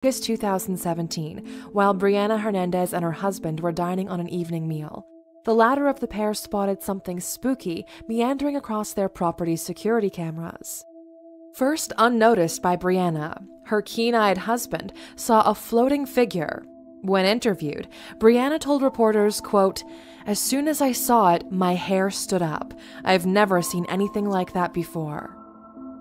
August 2017, while Brianna Hernandez and her husband were dining on an evening meal. The latter of the pair spotted something spooky meandering across their property's security cameras. First unnoticed by Brianna, her keen-eyed husband saw a floating figure. When interviewed, Brianna told reporters, quote, "As soon as I saw it, my hair stood up. I've never seen anything like that before."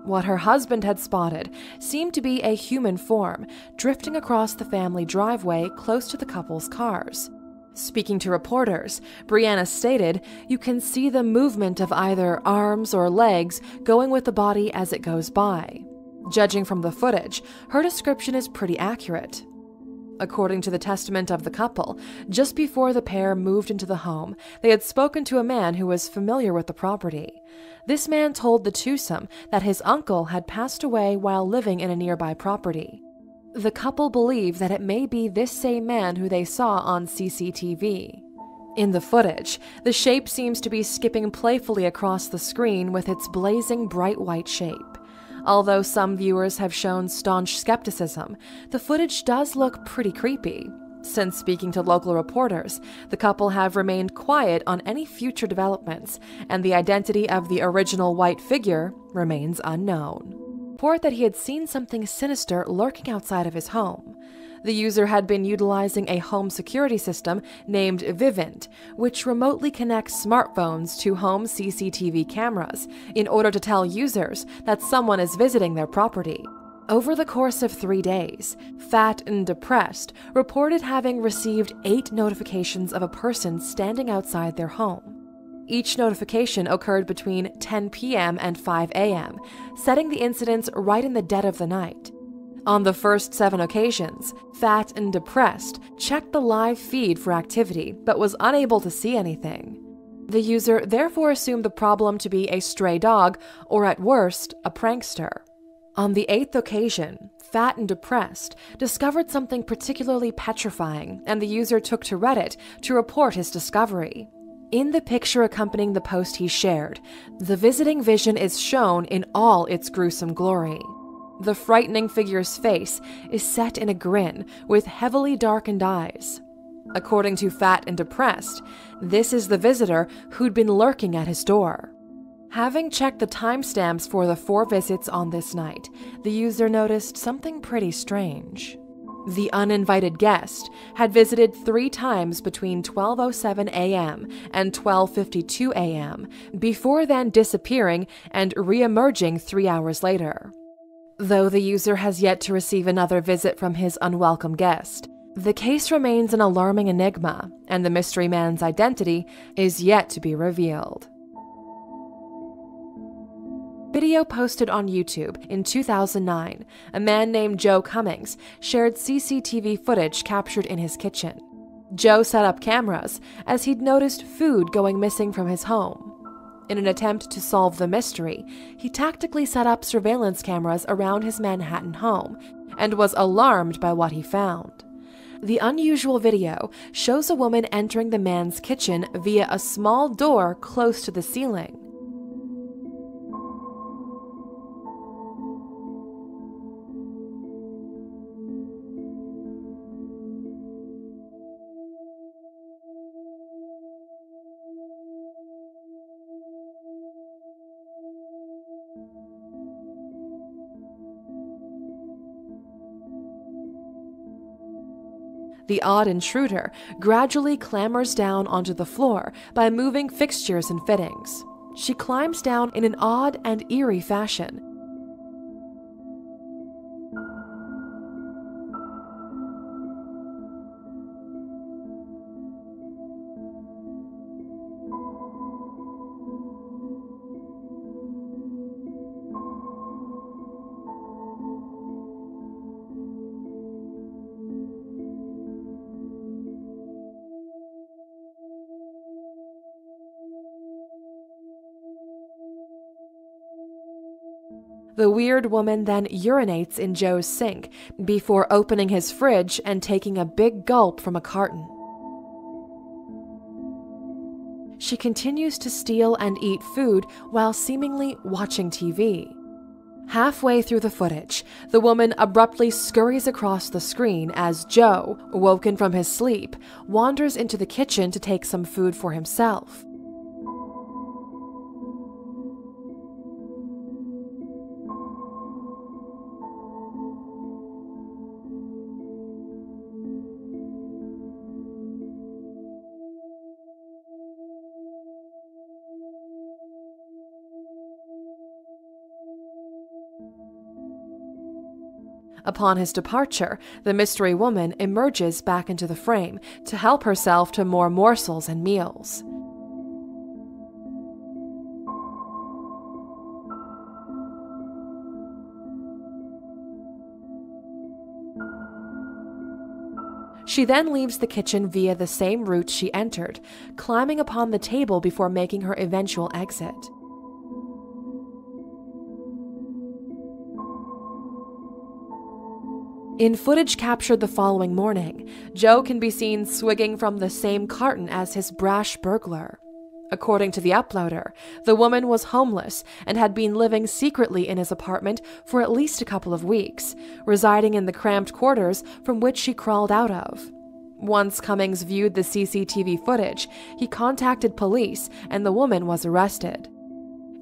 What her husband had spotted seemed to be a human form drifting across the family driveway close to the couple's cars. Speaking to reporters, Brianna stated, "You can see the movement of either arms or legs going with the body as it goes by." Judging from the footage, her description is pretty accurate. According to the testament of the couple, just before the pair moved into the home, they had spoken to a man who was familiar with the property. This man told the twosome that his uncle had passed away while living in a nearby property. The couple believe that it may be this same man who they saw on CCTV. In the footage, the shape seems to be skipping playfully across the screen with its blazing bright white shape. Although some viewers have shown staunch skepticism, the footage does look pretty creepy. Since speaking to local reporters, the couple have remained quiet on any future developments, and the identity of the original white figure remains unknown. Report that he had seen something sinister lurking outside of his home. The user had been utilizing a home security system named Vivint, which remotely connects smartphones to home CCTV cameras in order to tell users that someone is visiting their property. Over the course of 3 days, Fat and Depressed reported having received 8 notifications of a person standing outside their home. Each notification occurred between 10 p.m. and 5 a.m., setting the incidents right in the dead of the night. On the first 7 occasions, Fat and Depressed checked the live feed for activity but was unable to see anything. The user therefore assumed the problem to be a stray dog or, at worst, a prankster. On the 8th occasion, Fat and Depressed discovered something particularly petrifying, and the user took to Reddit to report his discovery. In the picture accompanying the post he shared, the visiting vision is shown in all its gruesome glory. The frightening figure's face is set in a grin with heavily darkened eyes. According to Fat and Depressed, this is the visitor who'd been lurking at his door. Having checked the timestamps for the 4 visits on this night, the user noticed something pretty strange. The uninvited guest had visited 3 times between 12:07 a.m. and 12:52 a.m., before then disappearing and re-emerging 3 hours later. Though the user has yet to receive another visit from his unwelcome guest, the case remains an alarming enigma, and the mystery man's identity is yet to be revealed. Video posted on YouTube in 2009, a man named Joe Cummings shared CCTV footage captured in his kitchen. Joe set up cameras as he'd noticed food going missing from his home. In an attempt to solve the mystery, he tactically set up surveillance cameras around his Manhattan home and was alarmed by what he found. The unusual video shows a woman entering the man's kitchen via a small door close to the ceiling. The odd intruder gradually clambers down onto the floor by moving fixtures and fittings. She climbs down in an odd and eerie fashion. The weird woman then urinates in Joe's sink before opening his fridge and taking a big gulp from a carton. She continues to steal and eat food while seemingly watching TV. Halfway through the footage, the woman abruptly scurries across the screen as Joe, woken from his sleep, wanders into the kitchen to take some food for himself. Upon his departure, the mystery woman emerges back into the frame to help herself to more morsels and meals. She then leaves the kitchen via the same route she entered, climbing upon the table before making her eventual exit. In footage captured the following morning, Joe can be seen swigging from the same carton as his brash burglar. According to the uploader, the woman was homeless and had been living secretly in his apartment for at least a couple of weeks, residing in the cramped quarters from which she crawled out of. Once Cummings viewed the CCTV footage, he contacted police and the woman was arrested.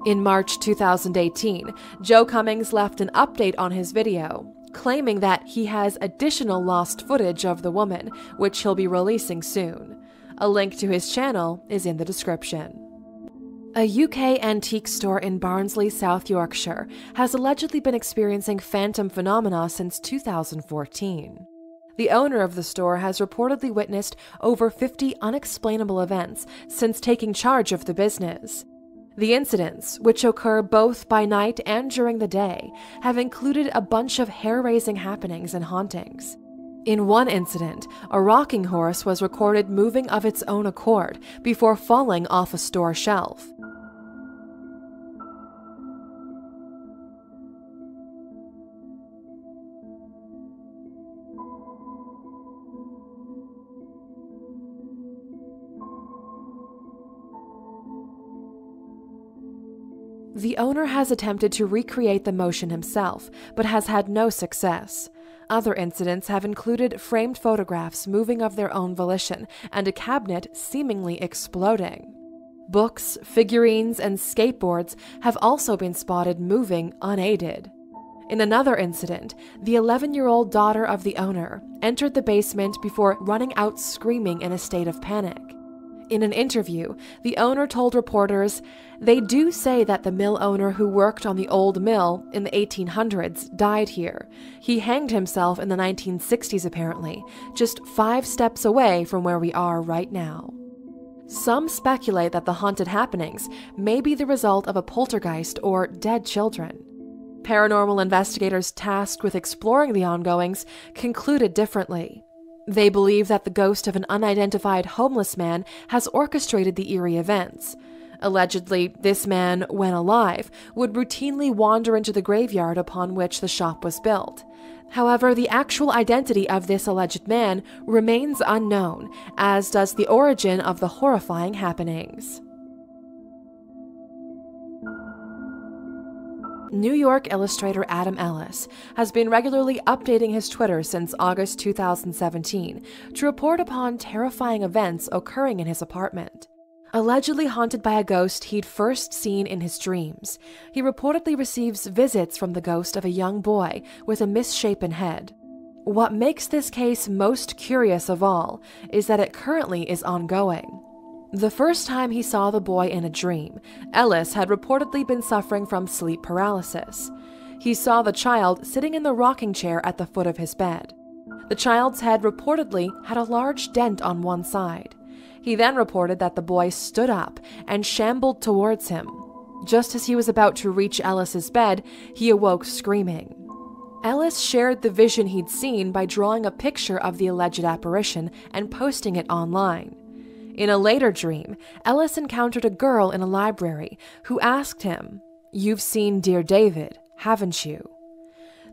In March 2018, Joe Cummings left an update on his video, claiming that he has additional lost footage of the woman, which he'll be releasing soon. A link to his channel is in the description. A UK antique store in Barnsley, South Yorkshire, has allegedly been experiencing phantom phenomena since 2014. The owner of the store has reportedly witnessed over 50 unexplainable events since taking charge of the business. The incidents, which occur both by night and during the day, have included a bunch of hair-raising happenings and hauntings. In one incident, a rocking horse was recorded moving of its own accord before falling off a store shelf. The owner has attempted to recreate the motion himself, but has had no success. Other incidents have included framed photographs moving of their own volition and a cabinet seemingly exploding. Books, figurines, and skateboards have also been spotted moving unaided. In another incident, the 11-year-old daughter of the owner entered the basement before running out screaming in a state of panic. In an interview, the owner told reporters, "They do say that the mill owner who worked on the old mill in the 1800s died here. He hanged himself in the 1960s apparently, just 5 steps away from where we are right now." Some speculate that the haunted happenings may be the result of a poltergeist or dead children. Paranormal investigators tasked with exploring the ongoings concluded differently. They believe that the ghost of an unidentified homeless man has orchestrated the eerie events. Allegedly, this man, when alive, would routinely wander into the graveyard upon which the shop was built. However, the actual identity of this alleged man remains unknown, as does the origin of the horrifying happenings. New York illustrator Adam Ellis has been regularly updating his Twitter since August 2017 to report upon terrifying events occurring in his apartment. Allegedly haunted by a ghost he'd first seen in his dreams, he reportedly receives visits from the ghost of a young boy with a misshapen head. What makes this case most curious of all is that it currently is ongoing. The first time he saw the boy in a dream, Ellis had reportedly been suffering from sleep paralysis. He saw the child sitting in the rocking chair at the foot of his bed. The child's head reportedly had a large dent on one side. He then reported that the boy stood up and shambled towards him. Just as he was about to reach Ellis's bed, he awoke screaming. Ellis shared the vision he'd seen by drawing a picture of the alleged apparition and posting it online. In a later dream, Ellis encountered a girl in a library who asked him, "You've seen Dear David, haven't you?"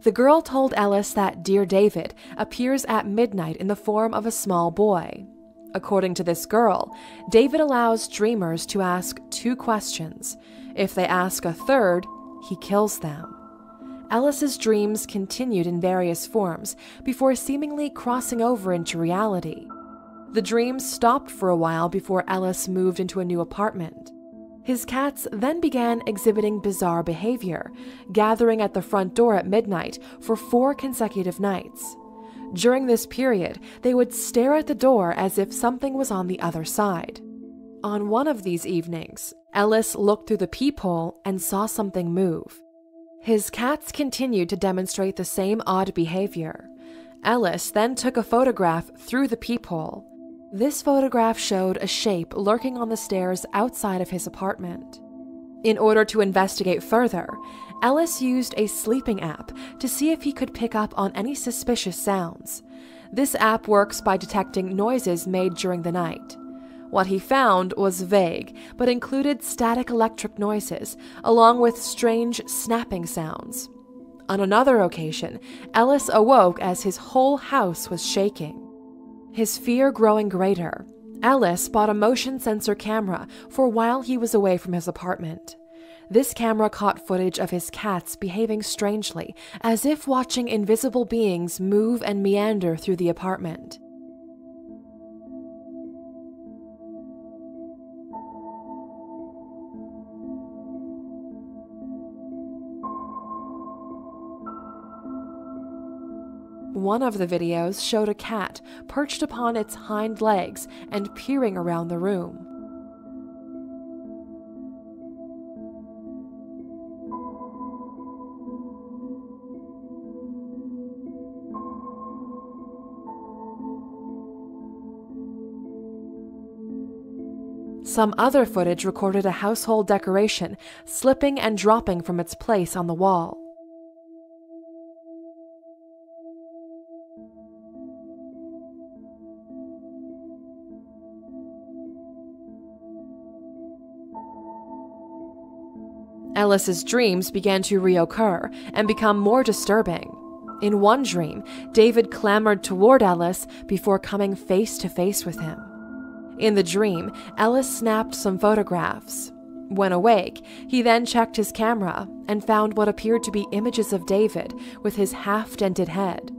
The girl told Ellis that Dear David appears at midnight in the form of a small boy. According to this girl, David allows dreamers to ask 2 questions. If they ask a third, he kills them. Ellis's dreams continued in various forms before seemingly crossing over into reality. The dreams stopped for a while before Ellis moved into a new apartment. His cats then began exhibiting bizarre behavior, gathering at the front door at midnight for 4 consecutive nights. During this period, they would stare at the door as if something was on the other side. On one of these evenings, Ellis looked through the peephole and saw something move. His cats continued to demonstrate the same odd behavior. Ellis then took a photograph through the peephole. This photograph showed a shape lurking on the stairs outside of his apartment. In order to investigate further, Ellis used a sleeping app to see if he could pick up on any suspicious sounds. This app works by detecting noises made during the night. What he found was vague, but included static electric noises, along with strange snapping sounds. On another occasion, Ellis awoke as his whole house was shaking. His fear growing greater, Ellis bought a motion sensor camera for while he was away from his apartment. This camera caught footage of his cats behaving strangely, as if watching invisible beings move and meander through the apartment. One of the videos showed a cat perched upon its hind legs and peering around the room. Some other footage recorded a household decoration slipping and dropping from its place on the wall. Ellis's dreams began to reoccur and become more disturbing. In one dream, David clambered toward Ellis before coming face to face with him. In the dream, Ellis snapped some photographs. When awake, he then checked his camera and found what appeared to be images of David with his half-dented head.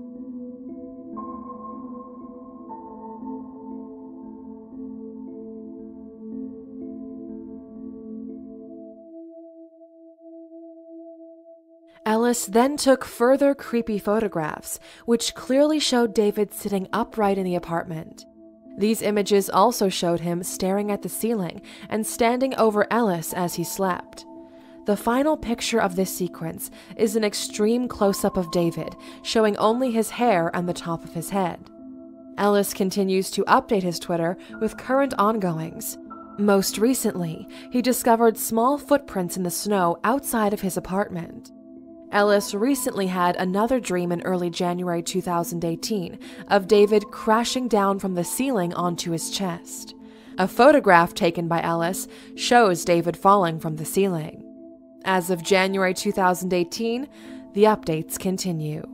Ellis then took further creepy photographs, which clearly showed David sitting upright in the apartment. These images also showed him staring at the ceiling and standing over Ellis as he slept. The final picture of this sequence is an extreme close-up of David, showing only his hair and the top of his head. Ellis continues to update his Twitter with current ongoings. Most recently, he discovered small footprints in the snow outside of his apartment. Ellis recently had another dream in early January 2018 of David crashing down from the ceiling onto his chest. A photograph taken by Ellis shows David falling from the ceiling. As of January 2018, the updates continue.